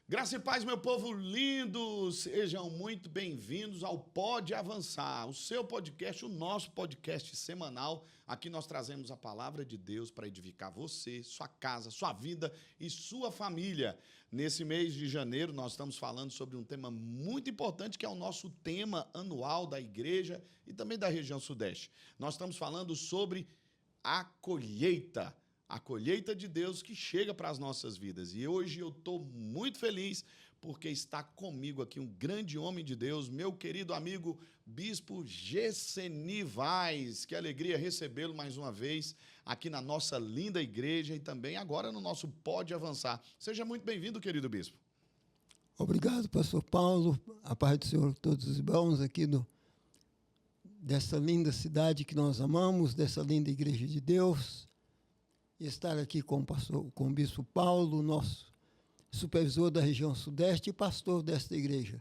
Graça e paz, meu povo lindo, sejam muito bem-vindos ao Pode Avançar, o seu podcast, o nosso podcast semanal. Aqui nós trazemos a palavra de Deus para edificar você, sua casa, sua vida e sua família. Nesse mês de janeiro, nós estamos falando sobre um tema muito importante, que é o nosso tema anual da igreja e também da região sudeste. Nós estamos falando sobre a colheita. A colheita de Deus que chega para as nossas vidas. E hoje eu estou muito feliz porque está comigo aqui um grande homem de Deus, meu querido amigo Bispo Gesseni Vaz. Que alegria recebê-lo mais uma vez aqui na nossa linda igreja e também agora no nosso Pode Avançar. Seja muito bem-vindo, querido Bispo. Obrigado, pastor Paulo. A paz do Senhor, todos os irmãos aqui dessa linda cidade que nós amamos, dessa linda igreja de Deus. E estar aqui com o bispo Paulo, nosso supervisor da região sudeste e pastor desta igreja.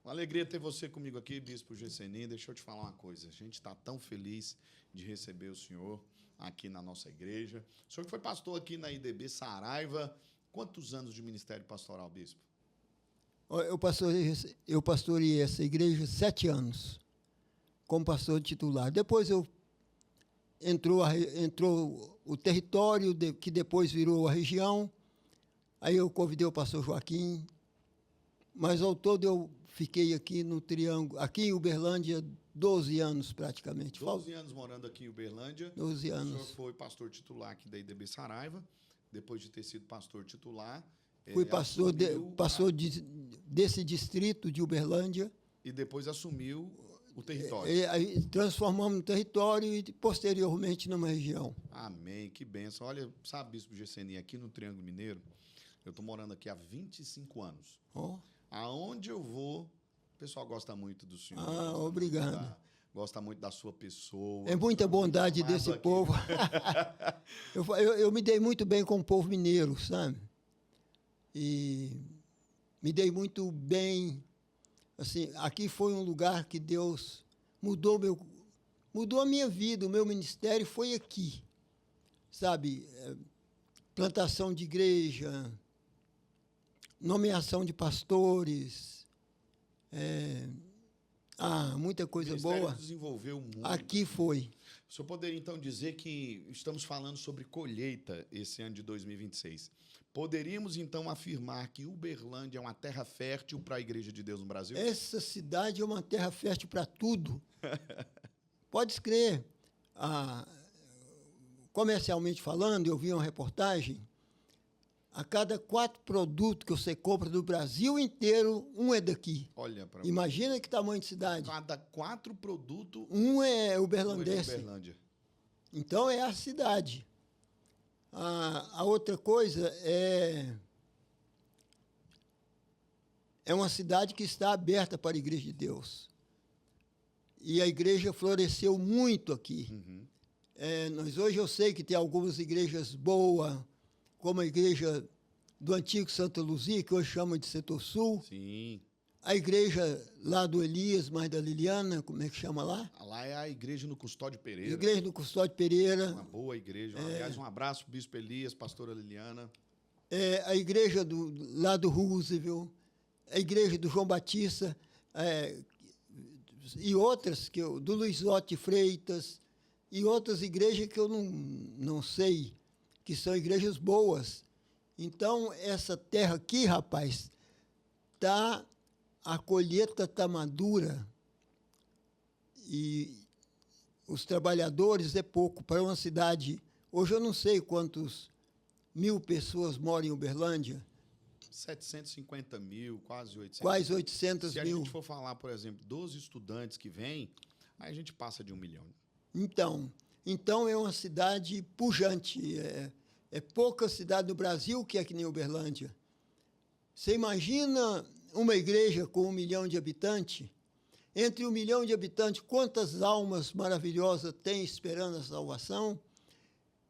Uma alegria ter você comigo aqui, Bispo Gesseni. Deixa eu te falar uma coisa. A gente está tão feliz de receber o senhor aqui na nossa igreja. O senhor que foi pastor aqui na IDB Saraiva. Quantos anos de ministério pastoral, Bispo? Eu pastoreei essa igreja 7 anos, como pastor titular. Depois entrou o território, que depois virou a região. Aí eu convidei o pastor Joaquim, mas ao todo eu fiquei aqui no Triângulo, aqui em Uberlândia, 12 anos praticamente. 12 anos morando aqui em Uberlândia. 12 anos. O senhor foi pastor titular aqui da IDB Saraiva, depois de ter sido pastor titular. Fui pastor desse distrito de Uberlândia. E depois assumiu o território. Aí transformamos no território e posteriormente numa região. Amém, que bênção. Olha, sabe, Bispo Gesseni, aqui no Triângulo Mineiro, eu estou morando aqui há 25 anos. Oh. Aonde eu vou, o pessoal gosta muito do senhor. Obrigado. Gosta muito da sua pessoa. É muita bondade desse aqui. povo. eu me dei muito bem com o povo mineiro, sabe? E me dei muito bem. Assim, aqui foi um lugar que Deus mudou a minha vida, o meu ministério foi aqui, sabe? Plantação de igreja, nomeação de pastores, muita coisa boa. Desenvolveu muito. Aqui foi. O senhor poderia, então, dizer que estamos falando sobre colheita esse ano de 2026. Poderíamos, então, afirmar que Uberlândia é uma terra fértil para a Igreja de Deus no Brasil? Essa cidade é uma terra fértil para tudo. Pode crer. Comercialmente falando, eu vi uma reportagem, a cada 4 produtos que você compra do Brasil inteiro, um é daqui. Olha para Imagina que tamanho de cidade. Cada 4 produtos, um é uberlandense. Uberlândia. Então é a cidade. A outra coisa é uma cidade que está aberta para a Igreja de Deus. E a igreja floresceu muito aqui. Uhum. Hoje eu sei que tem algumas igrejas boas, como a igreja do antigo Santa Luzia, que hoje chama de Setor Sul. Sim. A igreja lá do Elias, mais da Liliana, como é que chama lá? Lá é a igreja no Custódio Pereira. Igreja do Custódio Pereira. Uma boa igreja. Aliás, um abraço, Bispo Elias, pastora Liliana. A igreja lá do Roosevelt, a igreja do João Batista, e outras, do Luiz Otti Freitas, e outras igrejas que eu não sei, que são igrejas boas. Então, essa terra aqui, rapaz, a colheita está madura e os trabalhadores é pouco para uma cidade. Hoje eu não sei quantos 1.000 pessoas moram em Uberlândia. 750 mil, quase 800. Quase 800 Se mil. Se a gente for falar, por exemplo, dos estudantes que vêm, aí a gente passa de 1 milhão. Então é uma cidade pujante. É pouca cidade no Brasil que é que nem Uberlândia. Você imagina uma igreja com 1 milhão de habitantes? Entre 1 milhão de habitantes, quantas almas maravilhosas tem esperando a salvação?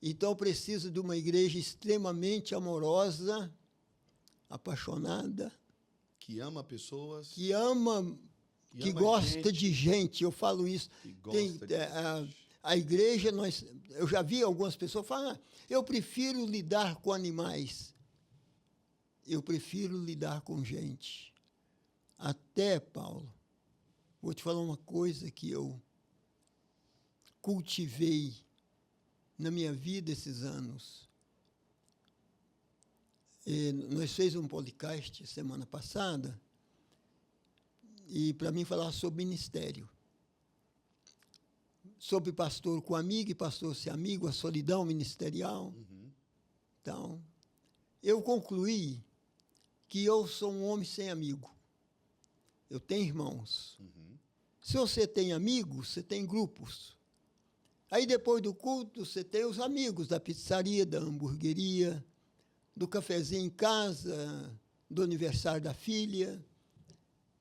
Então precisa de uma igreja extremamente amorosa, apaixonada. Que ama pessoas. Que gosta de gente. Eu falo isso. Que gosta de gente. A igreja, eu já vi algumas pessoas falar, eu prefiro lidar com animais. eu prefiro lidar com gente. Até, Paulo, vou te falar uma coisa que eu cultivei na minha vida esses anos. Nós fizemos um podcast semana passada e para mim falar sobre ministério. Sobre pastor com amigo e pastor sem amigo, a solidão ministerial. Uhum. Então, eu concluí que eu sou um homem sem amigo. Eu tenho irmãos. Uhum. Se você tem amigos, você tem grupos. Aí, depois do culto, você tem os amigos da pizzaria, da hamburgueria, do cafezinho em casa, do aniversário da filha.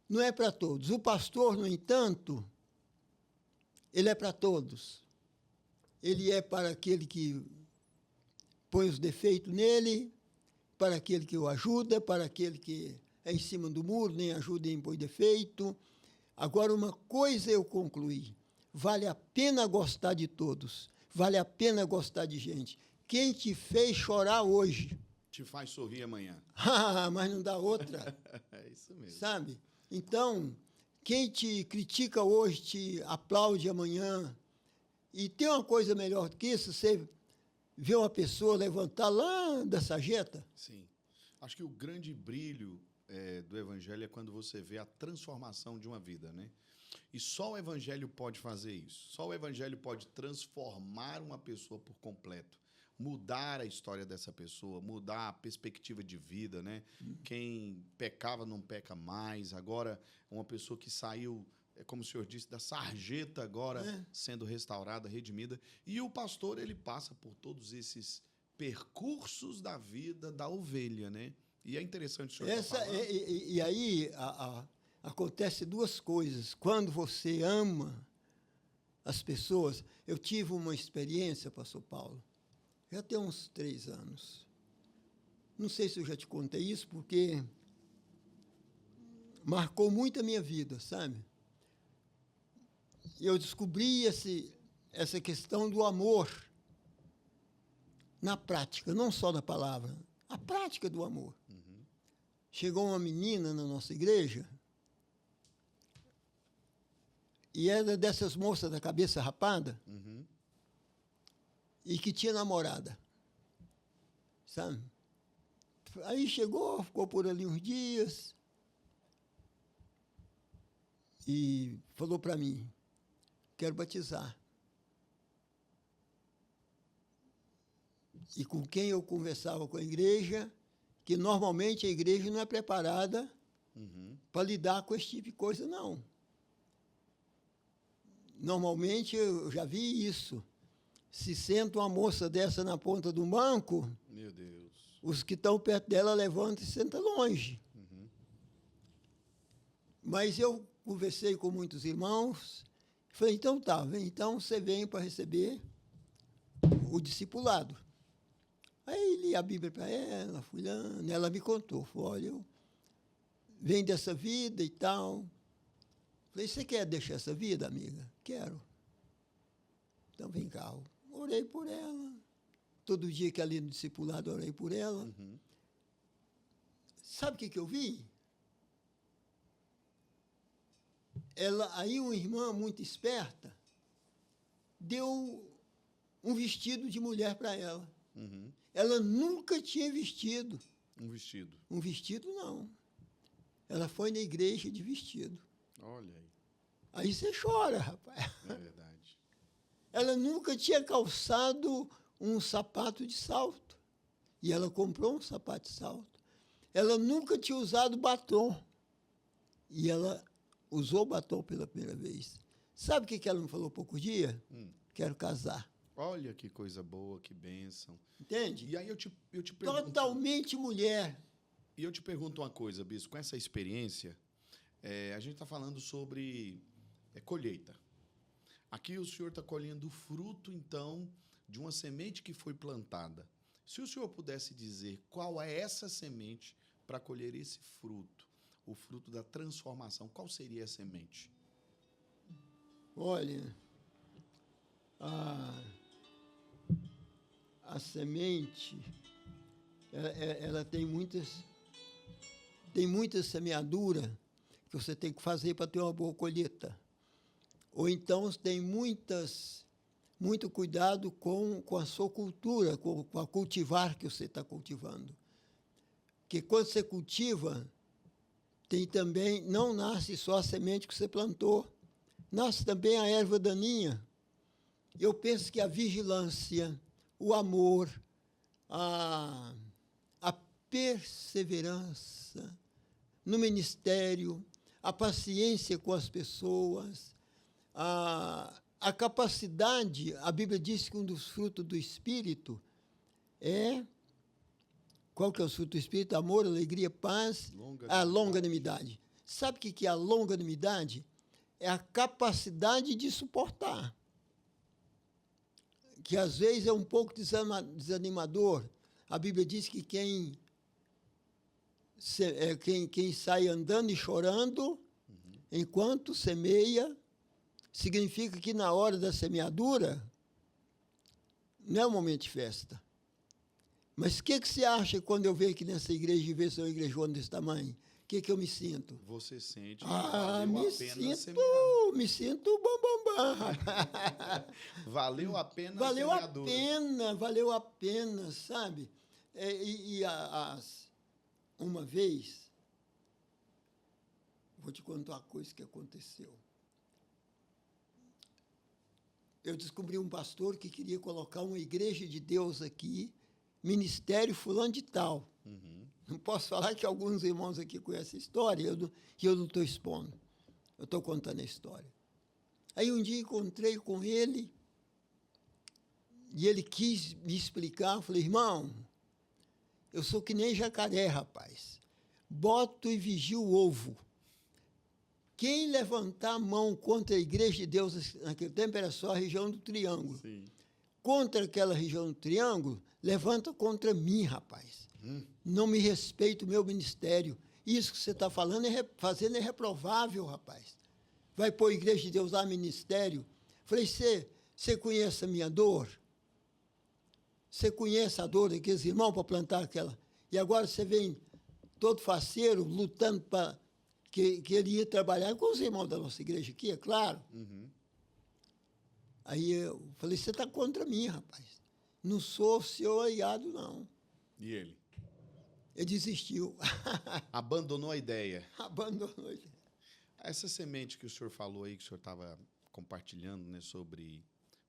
Não é para todos. O pastor, no entanto, ele é para todos. Ele é para aquele que põe os defeitos nele, para aquele que o ajuda, para aquele que é em cima do muro, nem ajuda nem põe defeito. Agora, uma coisa eu concluí: vale a pena gostar de todos, vale a pena gostar de gente. Quem te fez chorar hoje? Te faz sorrir amanhã. Mas não dá outra. É isso mesmo. Sabe? Então, quem te critica hoje te aplaude amanhã. E tem uma coisa melhor do que isso: você vê uma pessoa levantar lá da sarjeta. Sim. Acho que o grande brilho do Evangelho é quando você vê a transformação de uma vida, né? E só o Evangelho pode fazer isso. Só o Evangelho pode transformar uma pessoa por completo. Mudar a história dessa pessoa, mudar a perspectiva de vida, né? Quem pecava não peca mais. Agora, uma pessoa que saiu, como o senhor disse, da sarjeta agora sendo restaurada, redimida. E o pastor, ele passa por todos esses percursos da vida da ovelha, né? E é interessante o senhor falar. E aí acontece duas coisas. Quando você ama as pessoas... Eu tive uma experiência, pastor Paulo, já tem uns 3 anos. Não sei se eu já te contei isso, porque marcou muito a minha vida, sabe? Eu descobri essa questão do amor na prática, não só da palavra, a prática do amor. Uhum. Chegou uma menina na nossa igreja e era dessas moças da cabeça rapada. Uhum. E que tinha namorada, sabe? Aí chegou, ficou por ali uns dias e falou para mim: quero batizar. E com quem eu conversava com a igreja, que normalmente a igreja não é preparada para lidar com esse tipo de coisa, não. Normalmente, eu já vi isso. Se senta uma moça dessa na ponta do banco, meu Deus, os que estão perto dela levantam e sentam longe. Uhum. Mas eu conversei com muitos irmãos, falei: então tá, então você vem para receber o discipulado. Aí li a Bíblia para ela, fulana, ela me contou, falou: olha, eu venho dessa vida e tal. Falei: você quer deixar essa vida, amiga? Quero. Então vem cá. Orei por ela. Todo dia que ela ia no discipulado, orei por ela. Uhum. Sabe o que eu vi? Aí uma irmã muito esperta deu um vestido de mulher para ela. Uhum. Ela nunca tinha vestido. Um vestido? Um vestido, não. Ela foi na igreja de vestido. Olha aí. Aí você chora, rapaz. É verdade. Ela nunca tinha calçado um sapato de salto. E ela comprou um sapato de salto. Ela nunca tinha usado batom. E ela usou batom pela primeira vez. Sabe o que ela me falou há pouco dia? Quero casar. Olha que coisa boa, que bênção. Entende? E aí eu te pergunto... Totalmente mulher. E eu te pergunto uma coisa, Bispo, com essa experiência, a gente está falando sobre colheita. Aqui o senhor está colhendo o fruto, então, de uma semente que foi plantada. Se o senhor pudesse dizer qual é essa semente para colher esse fruto, o fruto da transformação, qual seria a semente? Olha, a semente, ela tem muitas tem muita semeadura que você tem que fazer para ter uma boa colheita. Ou então tem muito cuidado com a sua cultura, com a cultivar que você está cultivando. Porque quando você cultiva, tem também, não nasce só a semente que você plantou, nasce também a erva daninha. Eu penso que a vigilância, o amor, a perseverança no ministério, a paciência com as pessoas, a capacidade, a Bíblia diz que um dos frutos do Espírito é... Qual que é o fruto do Espírito? Amor, alegria, paz, a longanimidade. Sabe o que é a longanimidade? É a capacidade de suportar. Que às vezes é um pouco desanimador. A Bíblia diz que quem sai andando e chorando, enquanto semeia, significa que na hora da semeadura, não é um momento de festa. Mas o que você acha quando eu venho aqui nessa igreja e vejo uma igrejona desse tamanho? O que eu me sinto? Você sente me sinto bam. Valeu a pena valeu a pena, sabe? Uma vez, vou te contar uma coisa que aconteceu. Eu descobri um pastor que queria colocar uma igreja de Deus aqui, ministério fulano de tal. Não posso falar que alguns irmãos aqui conhecem a história, que eu não estou expondo. Eu estou contando a história. Aí um dia encontrei com ele, e ele quis me explicar. Eu falei, irmão, eu sou que nem jacaré, rapaz. Boto e vigio o ovo. Quem levantar a mão contra a igreja de Deus naquele tempo era só a região do Triângulo. Sim. Contra aquela região do Triângulo, levanta contra mim, rapaz. Não me respeita o meu ministério. Isso que você está fazendo é reprovável, rapaz. Vai pôr a igreja de Deus lá, ministério. Falei, você conhece a minha dor? Você conhece a dor daqueles irmãos para plantar aquela? E agora você vem todo faceiro, lutando para que ele ia trabalhar com os irmãos da nossa igreja aqui, é claro. Aí eu falei, você está contra mim, rapaz. Não sou seu aliado, não. E ele? Ele desistiu. Abandonou a ideia. Abandonou a ideia. Essa semente que o senhor falou aí, que o senhor estava compartilhando, né, sobre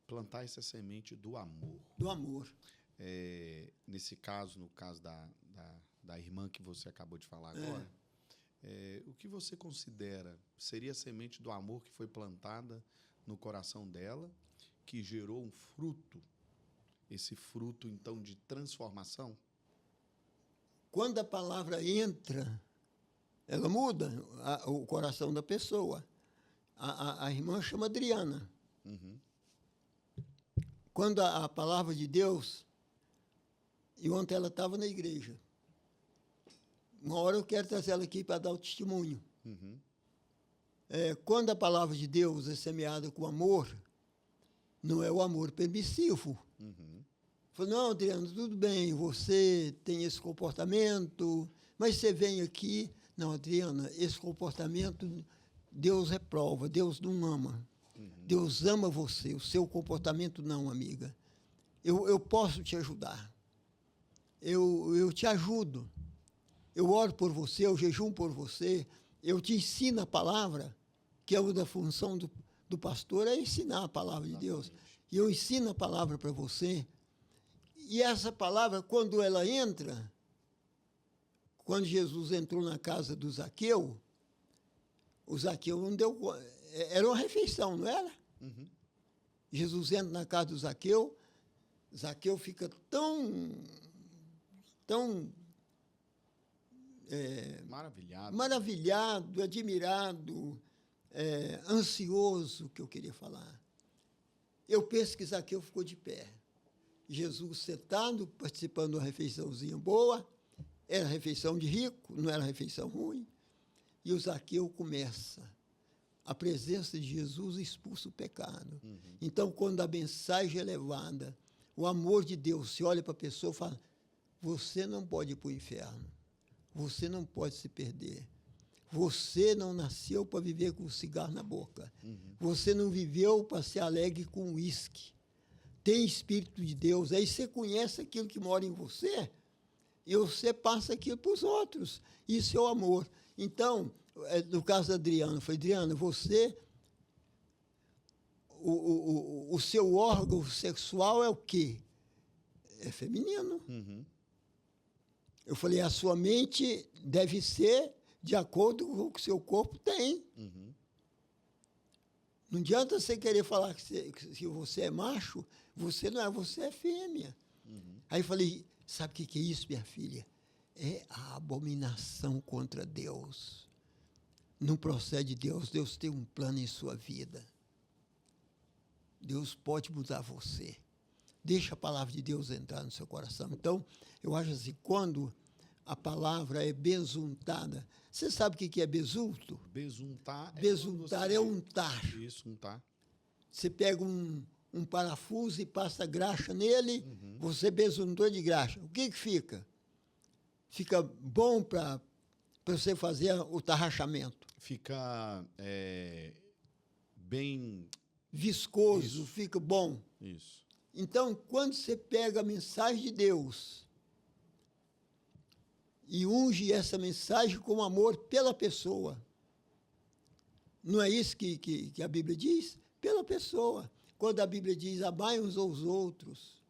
plantar essa semente do amor. Do amor. Nesse caso, no caso da irmã que você acabou de falar agora, o que você considera seria a semente do amor que foi plantada no coração dela, que gerou um fruto, esse fruto, então, de transformação? Quando a palavra entra, ela muda o coração da pessoa. A irmã chama Adriana. Quando a palavra de Deus, e ontem ela estava na igreja, uma hora eu quero trazer ela aqui para dar o testemunho. Quando a palavra de Deus é semeada com amor, não é o amor permissivo. Falei, não, Adriano, tudo bem, você tem esse comportamento, mas você vem aqui... Não, Adriana, esse comportamento, Deus reprova, Deus não ama. Deus ama você, o seu comportamento não, amiga. Eu posso te ajudar. Eu te ajudo. Eu oro por você, eu jejum por você, eu te ensino a palavra, que é uma da função do pastor, é ensinar a palavra de Deus. E eu ensino a palavra para você. E essa palavra, quando ela entra, quando Jesus entrou na casa do Zaqueu, o Zaqueu não deu... Era uma refeição, não era? Jesus entra na casa do Zaqueu, Zaqueu fica tão maravilhado, admirado, ansioso, que eu queria falar. Eu penso que Zaqueu ficou de pé. Jesus sentado, participando de uma refeiçãozinha boa, era refeição de rico, não era refeição ruim, e o Zaqueu começa. A presença de Jesus expulsa o pecado. Então, quando a mensagem é levada, o amor de Deus, se olha para a pessoa e fala, você não pode ir para o inferno. você não pode se perder. Você não nasceu para viver com o cigarro na boca. Você não viveu para ser alegre com o uísque. Tem Espírito de Deus. Aí você conhece aquilo que mora em você e você passa aquilo para os outros. Isso é o amor. Então, no caso da Adriana, foi, Adriana, você, o seu órgão sexual é o quê? É feminino. Eu falei, a sua mente deve ser de acordo com o que o seu corpo tem. Não adianta você querer falar que você é macho, você não é, você é fêmea. Aí eu falei, sabe o que é isso, minha filha? É a abominação contra Deus. Não procede de Deus, Deus tem um plano em sua vida. Deus pode mudar você. Deixa a palavra de Deus entrar no seu coração. Então, eu acho assim, quando a palavra é besuntada, você sabe o que é besunto? Besuntar Besuntar é untar. Isso, untar. Você pega um parafuso e passa graxa nele, você besuntou de graxa. O que fica? Fica bom para você fazer o tarrachamento. Fica bem... viscoso, Isso. fica bom. Isso. Então, quando você pega a mensagem de Deus e unge essa mensagem com amor pela pessoa, não é isso que a Bíblia diz? Pela pessoa. Quando a Bíblia diz, amai uns aos outros,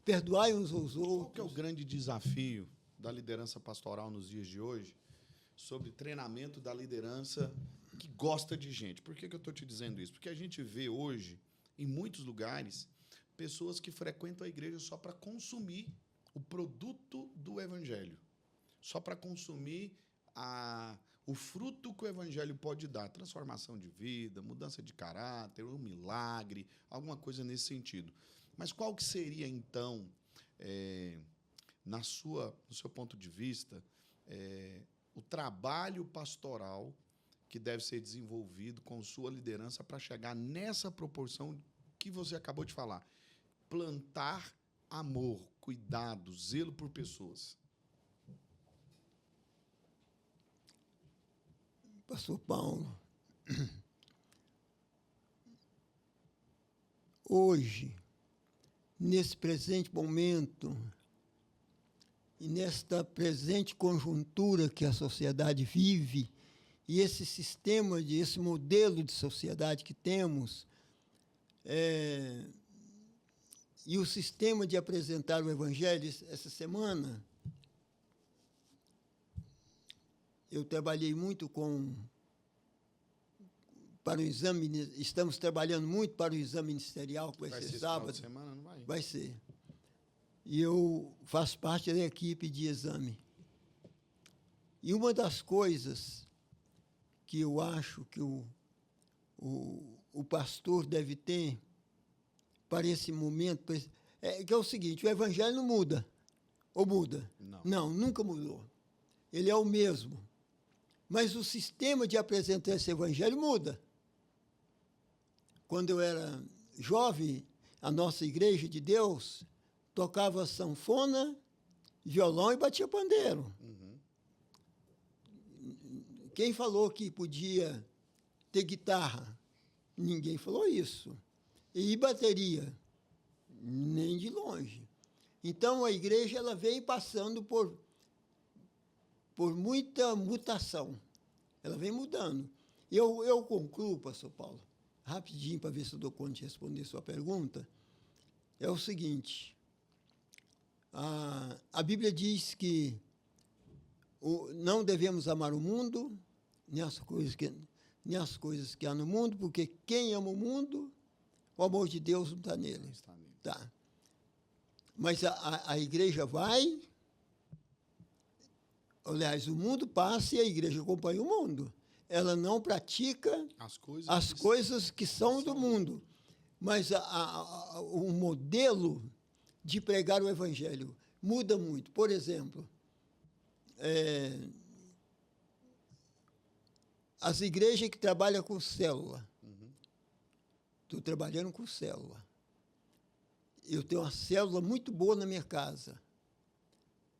perdoai uns aos outros. Qual que é o grande desafio da liderança pastoral nos dias de hoje sobre treinamento da liderança que gosta de gente? Por que eu estou te dizendo isso? Porque a gente vê hoje, em muitos lugares, pessoas que frequentam a igreja só para consumir o produto do evangelho, só para consumir o fruto que o evangelho pode dar, transformação de vida, mudança de caráter, um milagre, alguma coisa nesse sentido. Mas qual que seria, então, no seu ponto de vista, o trabalho pastoral que deve ser desenvolvido com sua liderança para chegar nessa proporção que você acabou de falar? Plantar amor, cuidado, zelo por pessoas. Pastor Paulo, hoje, nesse presente momento e nesta presente conjuntura que a sociedade vive, e esse sistema, esse modelo de sociedade que temos, e o sistema de apresentar o Evangelho, essa semana, eu trabalhei muito para o exame, estamos trabalhando muito para o exame ministerial, que vai ser sábado. Final de semana, não vai? Vai ser. E eu faço parte da equipe de exame. E uma das coisas que eu acho que o pastor deve ter para esse momento que é o seguinte: o Evangelho não muda. Ou muda? Não, nunca mudou. Ele é o mesmo. Mas o sistema de apresentar esse Evangelho muda. Quando eu era jovem, a nossa igreja de Deus tocava sanfona, violão e batia pandeiro. Quem falou que podia ter guitarra? Ninguém falou isso. E bateria? Nem de longe. Então, a igreja ela vem passando por muita mutação. Ela vem mudando. Eu concluo, pastor Paulo, rapidinho, para ver se eu dou conta de responder sua pergunta. É o seguinte: a Bíblia diz que não devemos amar o mundo, nem as coisas que há no mundo, porque quem ama o mundo, o amor de Deus não está nele. Tá. Mas a igreja vai. Aliás, o mundo passa e a igreja acompanha o mundo. Ela não pratica as coisas que são do mundo. Mas o modelo de pregar o Evangelho muda muito. Por exemplo, as igrejas que trabalham com célula. Estou trabalhando com célula. Eu tenho uma célula muito boa na minha casa.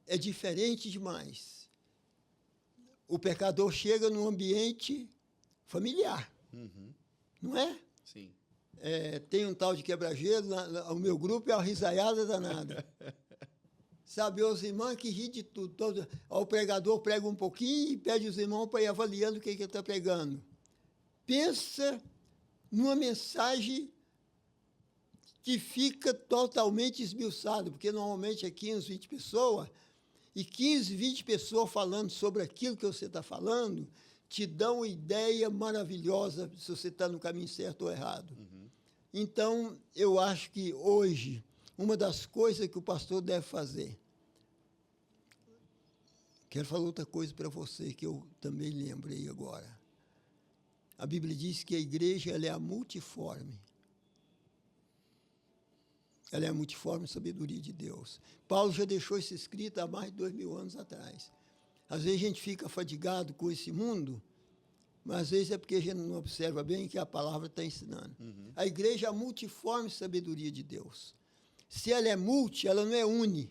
É diferente demais. o pecador chega num ambiente familiar, não é? Sim. Tem um tal de quebra-gelo, o meu grupo é uma risaiada danada. Sabe, os irmãos que riem de tudo. O pregador prega um pouquinho e pede os irmãos para ir avaliando o que ele está pregando. Pensa numa mensagem que fica totalmente esmiuçada, porque normalmente é 15, 20 pessoas, e 15, 20 pessoas falando sobre aquilo que você está falando, te dão uma ideia maravilhosa se você está no caminho certo ou errado. Então, eu acho que hoje, uma das coisas que o pastor deve fazer, quero falar outra coisa para você, que eu também lembrei agora. A Bíblia diz que a igreja ela é a multiforme. Ela é a multiforme sabedoria de Deus. Paulo já deixou isso escrito há mais de 2000 anos atrás. Às vezes a gente fica fadigado com esse mundo, mas às vezes é porque a gente não observa bem que a palavra está ensinando. A igreja é a multiforme sabedoria de Deus. Se ela é multi, ela não é uni.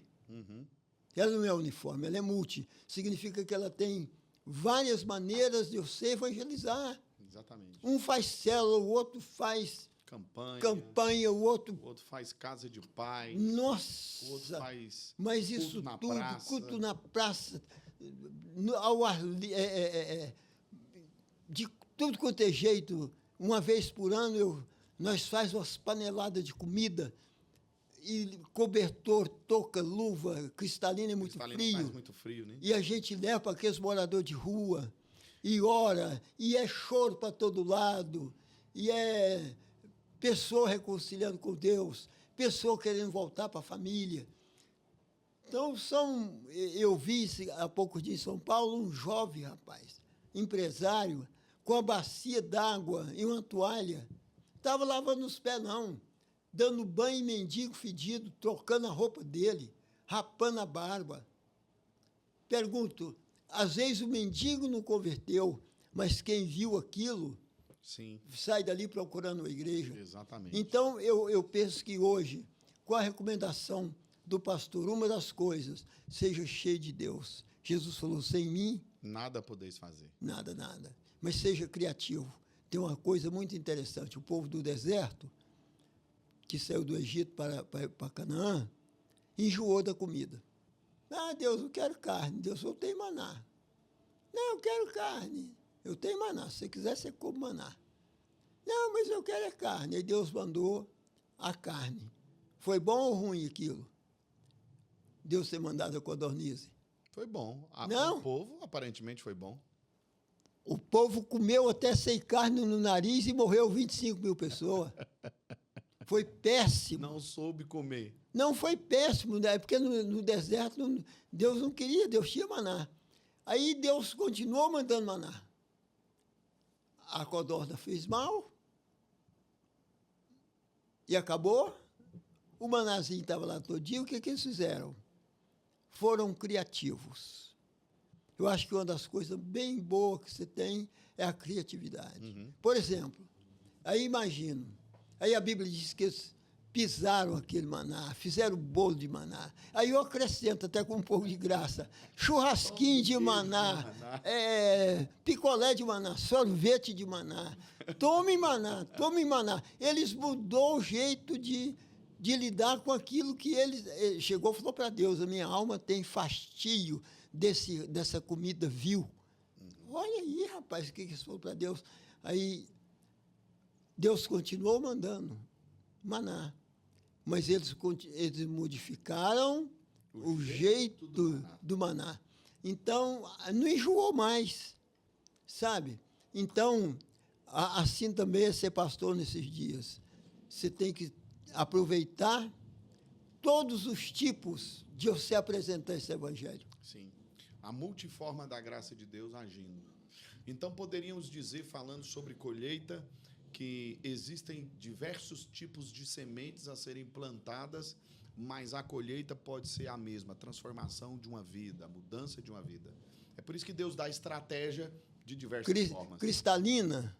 Ela não é uniforme, ela é multi. Significa que ela tem várias maneiras de você evangelizar. Exatamente. Um faz célula, o outro faz campanha, o outro faz casa de paz. Nossa! O outro faz mas culto isso na tudo, praça. culto na praça, ao ar de tudo quanto é jeito. Uma vez por ano, nós faz umas paneladas de comida, e cobertor, touca, luva, cristalina é muito frio. Faz muito frio, né? E a gente leva para aqueles moradores de rua, e ora, e é choro para todo lado, e é pessoa reconciliando com Deus, pessoa querendo voltar para a família. Então, eu vi há poucos dias em São Paulo um jovem rapaz, empresário, com a bacia d'água e uma toalha. Estava lavando os pés, não. Dando banho em mendigo fedido, trocando a roupa dele, rapando a barba. Pergunto, às vezes o mendigo não converteu, mas quem viu aquilo Sim. sai dali procurando a igreja. Exatamente. Então, eu penso que hoje, com a recomendação do pastor, uma das coisas, seja cheio de Deus. Jesus falou, sem mim... Nada podeis fazer. Nada, nada. Mas seja criativo. Tem uma coisa muito interessante. O povo do deserto, que saiu do Egito para Canaã, enjoou da comida. Ah, Deus, eu quero carne. Deus, eu tenho maná. Não, eu quero carne. Eu tenho maná. Se você quiser, você come maná. Não, mas eu quero carne. Aí Deus mandou a carne. Foi bom ou ruim aquilo? Deus ter mandado a codornize? Foi bom. Não. O povo, aparentemente, foi bom. O povo comeu até sem carne no nariz e morreu 25 mil pessoas. Foi péssimo. Não soube comer. Não, foi péssimo, né? Porque no deserto Deus não queria, Deus tinha maná. Aí Deus continuou mandando maná. A codorna fez mal e acabou. O manazinho estava lá todo dia. O que eles fizeram? Foram criativos. Eu acho que uma das coisas bem boas que você tem é a criatividade. Por exemplo, aí imagino, aí a Bíblia diz que eles pisaram aquele maná, fizeram bolo de maná. Aí eu acrescento, até com um pouco de graça, churrasquinho de maná, picolé de maná, sorvete de maná. Tome maná, tome maná. Eles mudou o jeito de lidar com aquilo que ele chegou e falou para Deus, a minha alma tem fastio dessa comida vil. Olha aí, rapaz, o que eles falaram para Deus? Aí Deus continuou mandando maná, mas eles modificaram o jeito do maná. Então, não enjoou mais, sabe? Então, assim também é ser pastor nesses dias. Você tem que aproveitar todos os tipos de você apresentar esse evangelho. Sim. A multiforma da graça de Deus agindo. Então, poderíamos dizer, falando sobre colheita, que existem diversos tipos de sementes a serem plantadas, mas a colheita pode ser a mesma, a transformação de uma vida, a mudança de uma vida. É por isso que Deus dá estratégia de diversas formas. Cristalina,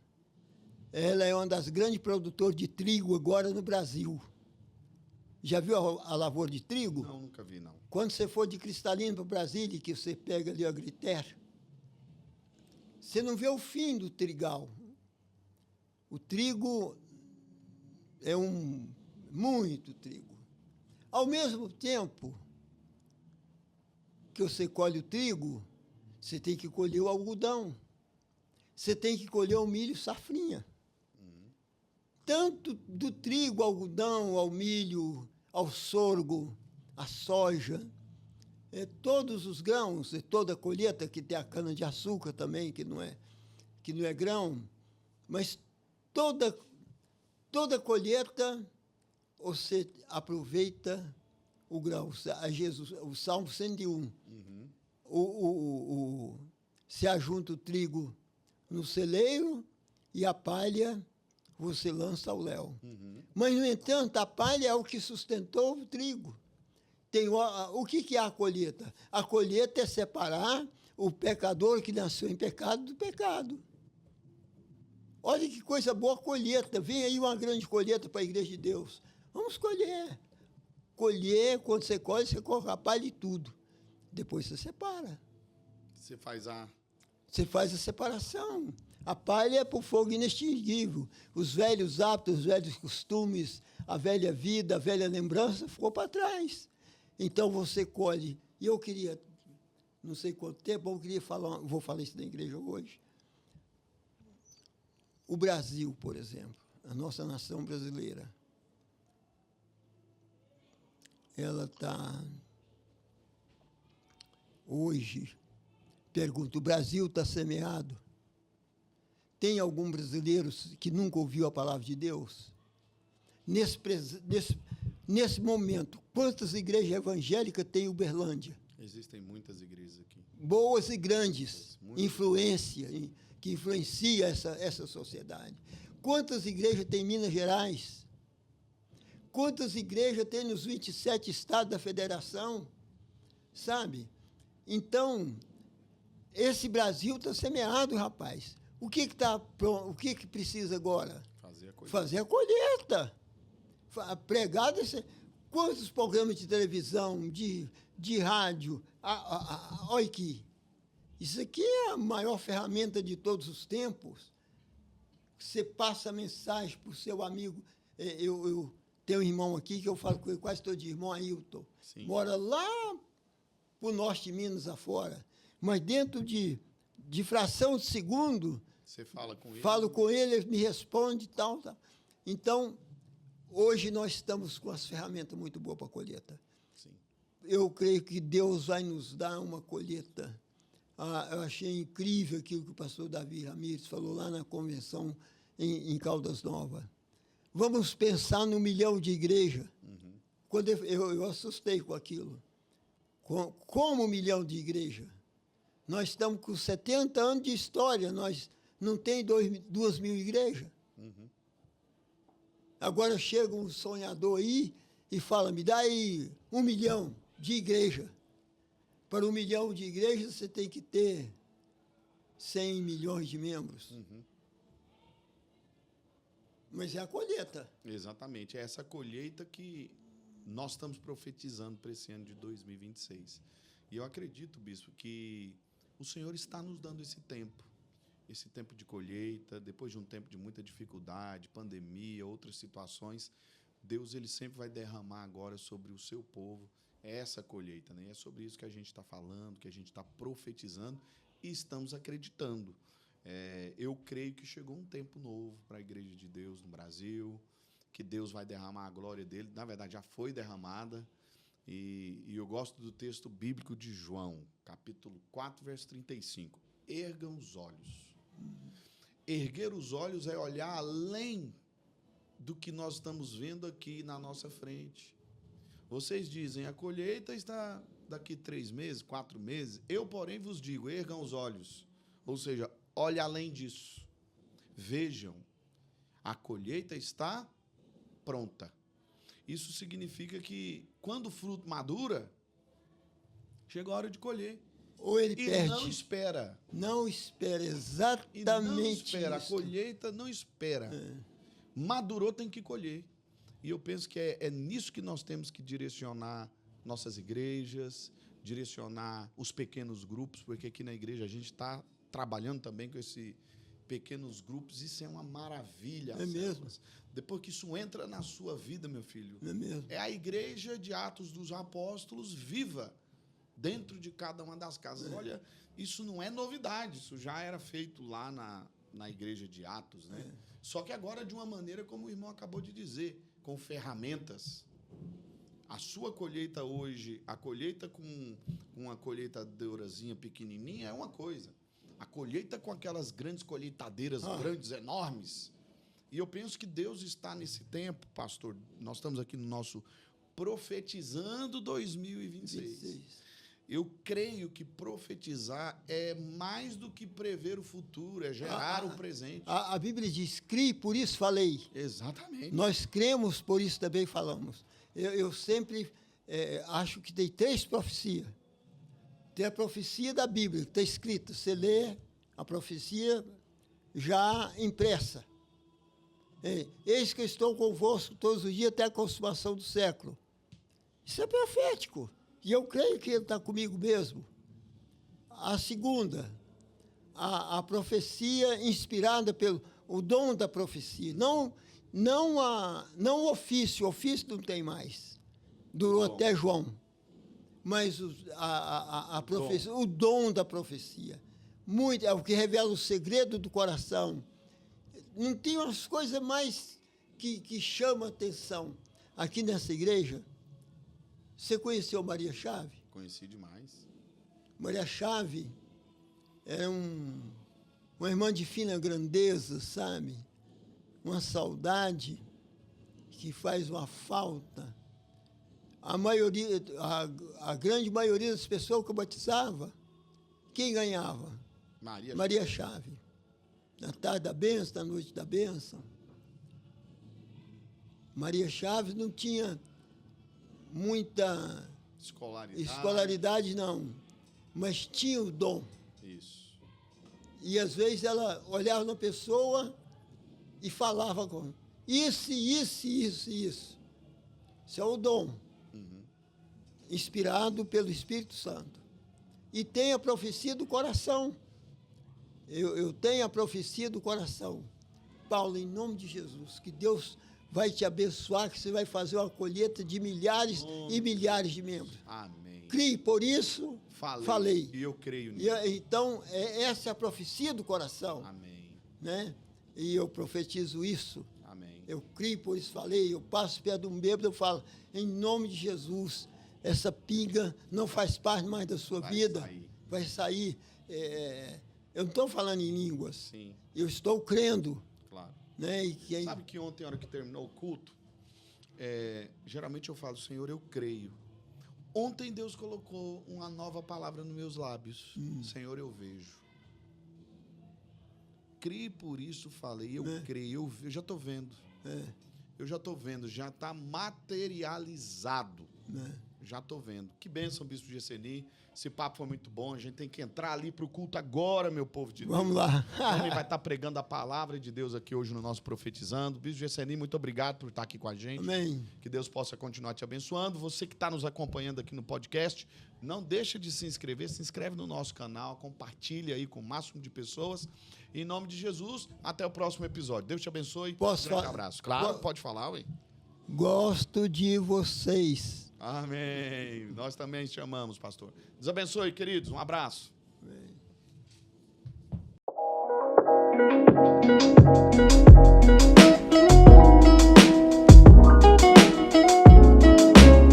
ela é uma das grandes produtoras de trigo agora no Brasil. Já viu a lavoura de trigo? Não, nunca vi, não. Quando você for de Cristalina para Brasília, que você pega ali a Agriter, você não vê o fim do trigal. O trigo é muito trigo. Ao mesmo tempo que você colhe o trigo, você tem que colher o algodão. Você tem que colher o milho safrinha. Tanto do trigo, ao algodão, ao milho, ao sorgo, à soja, todos os grãos, toda a colheita, que tem a cana-de-açúcar também, que não é grão, mas toda colheita você aproveita o grão. O Salmo 101. Se ajunta o trigo no celeiro e a palha você lança ao léu. Mas, no entanto, a palha é o que sustentou o trigo. O que é a colheita? A colheita é separar o pecador que nasceu em pecado do pecado. Olha que coisa boa a colheita. Vem aí uma grande colheita para a Igreja de Deus. Vamos colher. Colher, quando você colhe, você coloca a palha e tudo. Depois você separa. Você faz a separação. A palha é para o fogo inextinguível. Os velhos hábitos, os velhos costumes, a velha vida, a velha lembrança ficou para trás. Então você colhe. E eu queria, não sei quanto tempo, eu queria falar, vou falar isso na igreja hoje. O Brasil, por exemplo, a nossa nação brasileira, ela está hoje, pergunto, o Brasil está semeado? Tem algum brasileiro que nunca ouviu a palavra de Deus? Nesse momento, quantas igrejas evangélicas tem em Uberlândia? Existem muitas igrejas aqui. Boas e grandes, que influencia essa sociedade. Quantas igrejas tem em Minas Gerais? Quantas igrejas tem nos 27 estados da federação? Sabe? Então, esse Brasil está semeado, rapaz. O que precisa agora? Fazer a colheita. Pregar quantos programas de televisão, de rádio. Olha aqui. Isso aqui é a maior ferramenta de todos os tempos. Você passa a mensagem para o seu amigo. Eu tenho um irmão aqui que eu falo com ele quase todo dia, irmão Ailton. Sim. Mora lá para o norte de Minas afora. Mas dentro de fração de segundo, você fala com ele? Falo com ele, ele me responde e tal. Então, hoje nós estamos com as ferramentas muito boas para a colheita. Sim. Eu creio que Deus vai nos dar uma colheita. Eu achei incrível aquilo que o pastor Davi Ramires falou lá na convenção em Caldas Novas. Vamos pensar no 1 milhão de igrejas. Quando eu assustei com aquilo. Como 1 milhão de igrejas? Nós estamos com 70 anos de história, nós não tem 2 mil igrejas. Agora chega um sonhador aí e fala, me dá aí 1 milhão de igreja. Para 1 milhão de igrejas, você tem que ter 100 milhões de membros. Mas é a colheita. Exatamente, é essa colheita que nós estamos profetizando para esse ano de 2026. E eu acredito, bispo, que o Senhor está nos dando esse tempo de colheita, depois de um tempo de muita dificuldade, pandemia, outras situações. Deus ele sempre vai derramar agora sobre o seu povo essa colheita, né? É sobre isso que a gente está falando, que a gente está profetizando e estamos acreditando. Eu creio que chegou um tempo novo para a Igreja de Deus no Brasil, que Deus vai derramar a glória dele. Na verdade, já foi derramada. E eu gosto do texto bíblico de João, capítulo 4, verso 35. Ergam os olhos. Erguer os olhos é olhar além do que nós estamos vendo aqui na nossa frente. Vocês dizem, a colheita está daqui 3 meses, 4 meses. Eu, porém, vos digo, ergam os olhos. Ou seja, olhe além disso. Vejam, a colheita está pronta. Isso significa que, quando o fruto madura, chega a hora de colher. Ou ele perde. Não espera. Não espera, exatamente e não espera. isso. A colheita não espera. Madurou, tem que colher. E eu penso que é nisso que nós temos que direcionar nossas igrejas, direcionar os pequenos grupos, porque aqui na igreja a gente está trabalhando também com esses pequenos grupos. Isso é uma maravilha. É mesmo. Depois que isso entra na sua vida, meu filho, É mesmo. é a igreja de Atos dos Apóstolos viva dentro de cada uma das casas. Olha, isso não é novidade, isso já era feito lá na igreja de Atos, né? Só que agora de uma maneira como o irmão acabou de dizer, com ferramentas. A sua colheita hoje, a colheita com uma colheitadeirazinha pequenininha é uma coisa. A colheita com aquelas grandes colheitadeiras grandes, enormes. E eu penso que Deus está nesse tempo, pastor, nós estamos aqui no nosso Profetizando 2026. Eu creio que profetizar é mais do que prever o futuro, é gerar o presente. A Bíblia diz, crie, por isso falei. Exatamente. Nós cremos, por isso também falamos. Eu sempre acho que tem 3 profecias. Tem a profecia da Bíblia, que está escrita. Você lê a profecia já impressa. Eis que eu estou convosco todos os dias até a consumação do século. Isso é profético. E eu creio que ele está comigo mesmo. A segunda, a profecia inspirada pelo o dom da profecia. Não o ofício não tem mais. Durou até João. Mas a profecia, o dom da profecia. Muito, é o que revela o segredo do coração. Não tem umas coisas mais que chamam a atenção. Aqui nessa igreja, você conheceu Maria Chave? Conheci demais. Maria Chave era uma irmã de fina grandeza, sabe? Uma saudade que faz uma falta. A grande maioria das pessoas que eu batizava, quem ganhava? Maria Chave. Na tarde da bênção, na noite da bênção. Maria Chave não tinha muita escolaridade, não, mas tinha o dom. Isso. E às vezes ela olhava na pessoa e falava com isso. Isso é o dom. Inspirado pelo Espírito Santo. E tem a profecia do coração. Eu tenho a profecia do coração. Paulo, em nome de Jesus, que Deus vai te abençoar, que você vai fazer uma colheita de milhares e milhares de membros. Amém. Crie, por isso, falei. E eu creio nisso. Então, essa é a profecia do coração. Amém. Né? E eu profetizo isso. Amém. Eu crio, por isso falei. Eu passo perto de um bêbado, eu falo, em nome de Jesus, essa pinga não faz parte mais da sua vida. Vai sair. Eu não estou falando em línguas. Sim. Eu estou crendo. Claro. Né? Sabe que ontem, na hora que terminou o culto, geralmente eu falo, Senhor, eu creio. Ontem Deus colocou uma nova palavra nos meus lábios. Senhor, eu vejo. Crie, por isso falei, eu creio, eu já estou vendo. Eu já estou vendo, já está materializado. Já estou vendo. Que bênção, Bispo Gesseni. Esse papo foi muito bom. A gente tem que entrar ali para o culto agora, meu povo de Deus. Vamos lá. O homem vai estar pregando a palavra de Deus aqui hoje no nosso Profetizando. Bispo Gesseni, muito obrigado por estar aqui com a gente. Amém. Que Deus possa continuar te abençoando. Você que está nos acompanhando aqui no podcast, não deixa de se inscrever. Se inscreve no nosso canal, compartilha aí com o máximo de pessoas. Em nome de Jesus, até o próximo episódio. Deus te abençoe. Posso grande falar? abraço. Claro, pode falar, ué. Gosto de vocês. Amém. Nós também te amamos, pastor. Deus abençoe, queridos. Um abraço. Amém.